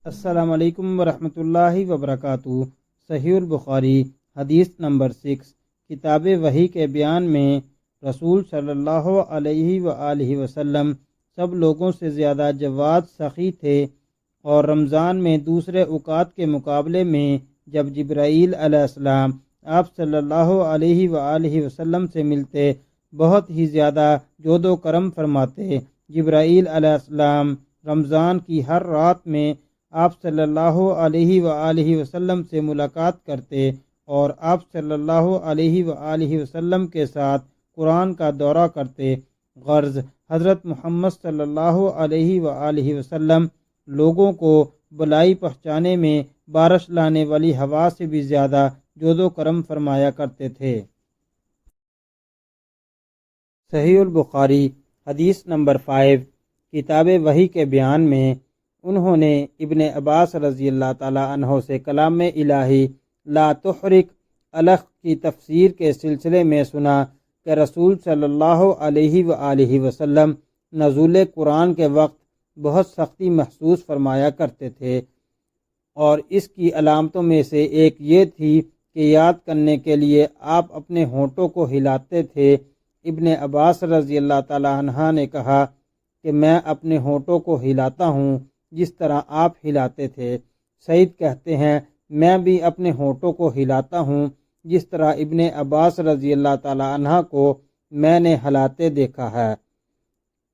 السلام علیکم ورحمۃ اللہ وبرکاتہ۔ صحیح البخاری حدیث نمبر 6۔ کتاب وحی کے بیان میں رسول صلی اللہ علیہ وآلہ وسلم سب لوگوں سے زیادہ جواد سخی تھے، اور رمضان میں دوسرے اوقات کے مقابلے میں جب جبرائیل علیہ السلام آپ صلی اللہ علیہ وآلہ وسلم سے ملتے بہت ہی زیادہ جود و کرم فرماتے۔ جبرائیل علیہ السلام رمضان کی ہر رات میں آپ صلی اللہ علیہ وآلہ وسلم سے ملاقات کرتے اور آپ صلی اللہ علیہ وآلہ وسلم کے ساتھ قرآن کا دورہ کرتے۔ غرض حضرت محمد صلی اللہ علیہ وآلہ وسلم لوگوں کو بلائی پہنچانے میں بارش لانے والی ہوا سے بھی زیادہ جود و کرم فرمایا کرتے تھے۔ صحیح البخاری حدیث نمبر 5۔ کتاب وحی کے بیان میں انہوں نے ابن عباس رضی اللہ تعالیٰ عنہ سے کلام الہی لا تحرک الخ کی تفسیر کے سلسلے میں سنا کہ رسول صلی اللہ علیہ وآلہ وسلم نزول قرآن کے وقت بہت سختی محسوس فرمایا کرتے تھے، اور اس کی علامتوں میں سے ایک یہ تھی کہ یاد کرنے کے لیے آپ اپنے ہونٹوں کو ہلاتے تھے۔ ابن عباس رضی اللہ تعالیٰ عنہ نے کہا کہ میں اپنے ہونٹوں کو ہلاتا ہوں جس طرح آپ ہلاتے تھے۔ سعید کہتے ہیں میں بھی اپنے ہونٹوں کو ہلاتا ہوں جس طرح ابن عباس رضی اللہ تعالیٰ عنہ کو میں نے ہلاتے دیکھا ہے۔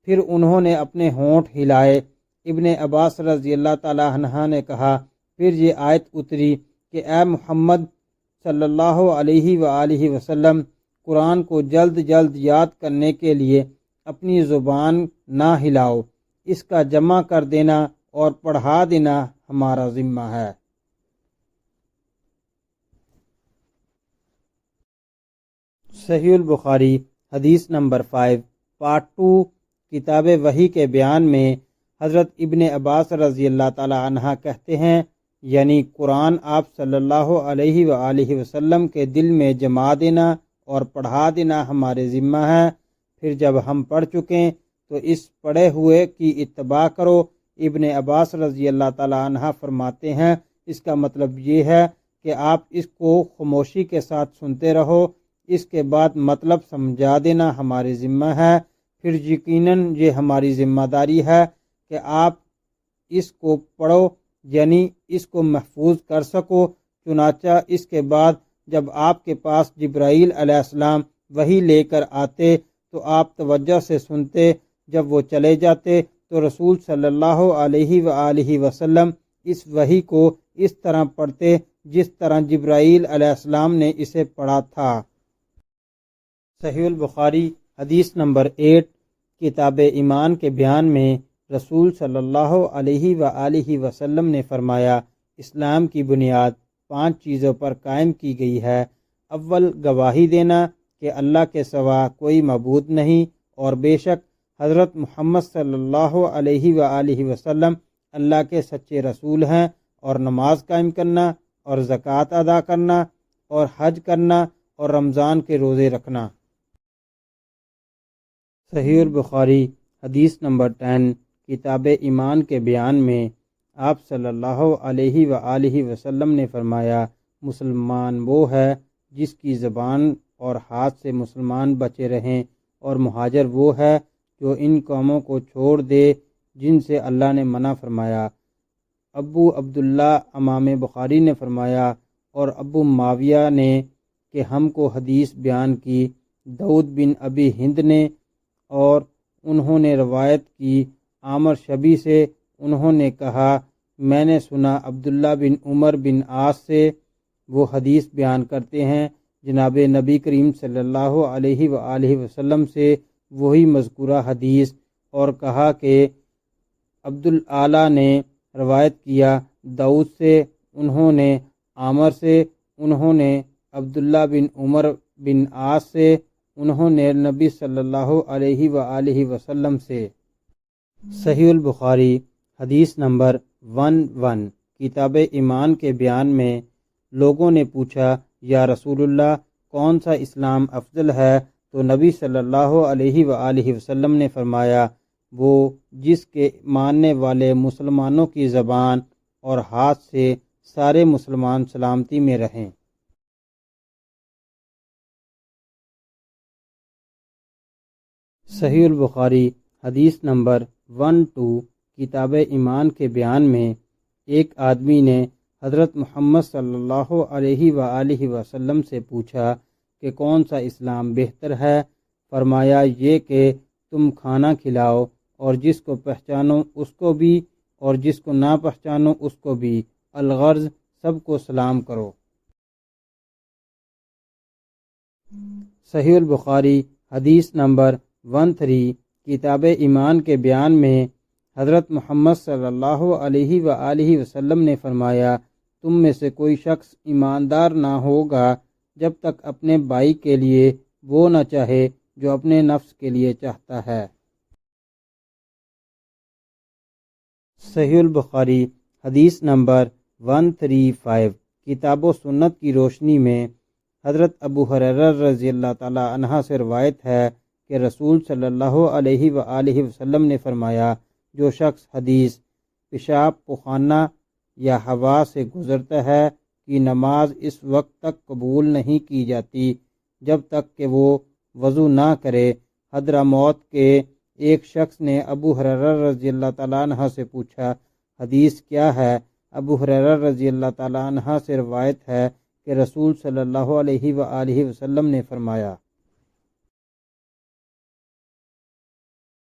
پھر انہوں نے اپنے ہونٹ ہلائے۔ ابن عباس رضی اللہ تعالیٰ عنہ نے کہا پھر یہ آیت اتری کہ اے محمد صلی اللہ علیہ وآلہ وسلم، قرآن کو جلد جلد یاد کرنے کے لیے اپنی زبان نہ ہلاؤ، اس کا جمع کر دینا اور پڑھا دینا ہمارا ذمہ ہے۔ صحیح البخاری حدیث نمبر 5 پارٹ 2۔ کتاب وحی کے بیان میں حضرت ابن عباس رضی اللہ تعالی عنہ کہتے ہیں، یعنی قرآن آپ صلی اللہ علیہ وآلہ وسلم کے دل میں جما دینا اور پڑھا دینا ہمارے ذمہ ہے۔ پھر جب ہم پڑھ چکیں تو اس پڑھے ہوئے کی اتباع کرو۔ ابن عباس رضی اللہ تعالی عنہ فرماتے ہیں اس کا مطلب یہ ہے کہ آپ اس کو خاموشی کے ساتھ سنتے رہو، اس کے بعد مطلب سمجھا دینا ہمارے ذمہ ہے۔ پھر یقیناً یہ ہماری ذمہ داری ہے کہ آپ اس کو پڑھو، یعنی اس کو محفوظ کر سکو۔ چنانچہ اس کے بعد جب آپ کے پاس جبرائیل علیہ السلام وحی لے کر آتے تو آپ توجہ سے سنتے، جب وہ چلے جاتے تو رسول صلی اللہ علیہ وآلہ وسلم اس وحی کو اس طرح پڑھتے جس طرح جبرائیل علیہ السلام نے اسے پڑھا تھا۔ صحیح البخاری حدیث نمبر 8۔ کتاب ایمان کے بیان میں رسول صلی اللہ علیہ وآلہ وسلم نے فرمایا اسلام کی بنیاد 5 چیزوں پر قائم کی گئی ہے۔ اول گواہی دینا کہ اللہ کے سوا کوئی معبود نہیں، اور بے شک حضرت محمد صلی اللہ علیہ وآلہ وسلم اللہ کے سچے رسول ہیں، اور نماز قائم کرنا اور زکوٰۃ ادا کرنا اور حج کرنا اور رمضان کے روزے رکھنا۔ صحیح البخاری حدیث نمبر 10۔ کتاب ایمان کے بیان میں آپ صلی اللہ علیہ وآلہ وسلم نے فرمایا مسلمان وہ ہے جس کی زبان اور ہاتھ سے مسلمان بچے رہیں، اور مہاجر وہ ہے جو ان قوموں کو چھوڑ دے جن سے اللہ نے منع فرمایا۔ ابو عبداللہ امام بخاری نے فرمایا اور ابو معاویہ نے کہ ہم کو حدیث بیان کی داؤد بن ابی ہند نے، اور انہوں نے روایت کی عامر شبی سے۔ انہوں نے کہا میں نے سنا عبداللہ بن عمر بن عاص سے، وہ حدیث بیان کرتے ہیں جناب نبی کریم صلی اللہ علیہ وآلہ وسلم سے وہی مذکورہ حدیث، اور کہا کہ عبدالعالی نے روایت کیا داؤد سے، انہوں نے عامر سے، انہوں نے عبداللہ بن عمر بن عاص سے، انہوں نے نبی صلی اللہ علیہ وآلہ وسلم سے۔ صحیح البخاری حدیث نمبر 11۔ کتاب ایمان کے بیان میں لوگوں نے پوچھا یا رسول اللہ کون سا اسلام افضل ہے؟ تو نبی صلی اللہ علیہ وآلہ وسلم نے فرمایا وہ جس کے ماننے والے مسلمانوں کی زبان اور ہاتھ سے سارے مسلمان سلامتی میں رہیں۔ صحیح البخاری حدیث نمبر 12 کتاب ایمان کے بیان میں ایک آدمی نے حضرت محمد صلی اللہ علیہ وآلہ وسلم سے پوچھا کہ کون سا اسلام بہتر ہے؟ فرمایا یہ کہ تم کھانا کھلاؤ اور جس کو پہچانو اس کو بھی اور جس کو نہ پہچانو اس کو بھی، الغرض سب کو سلام کرو۔ صحیح البخاری حدیث نمبر 13 کتاب ایمان کے بیان میں حضرت محمد صلی اللہ علیہ وآلہ وسلم نے فرمایا تم میں سے کوئی شخص ایماندار نہ ہوگا جب تک اپنے بھائی کے لیے وہ نہ چاہے جو اپنے نفس کے لیے چاہتا ہے۔ صحیح البخاری حدیث نمبر 135 کتاب و سنت کی روشنی میں حضرت ابو ہریرہ رضی اللہ تعالی عنہ سے روایت ہے کہ رسول صلی اللہ علیہ وآلہ وسلم نے فرمایا جو شخص حدیث پیشاب پخانہ یا ہوا سے گزرتا ہے کہ نماز اس وقت تک قبول نہیں کی جاتی جب تک کہ وہ وضو نہ کرے۔ حضرموت کے ایک شخص نے ابو ہریرہ رضی اللہ تعالیٰ عنہ سے پوچھا حدیث کیا ہے؟ ابو ہریرہ رضی اللہ تعالیٰ عنہ سے روایت ہے کہ رسول صلی اللہ علیہ وآلہ وسلم نے فرمایا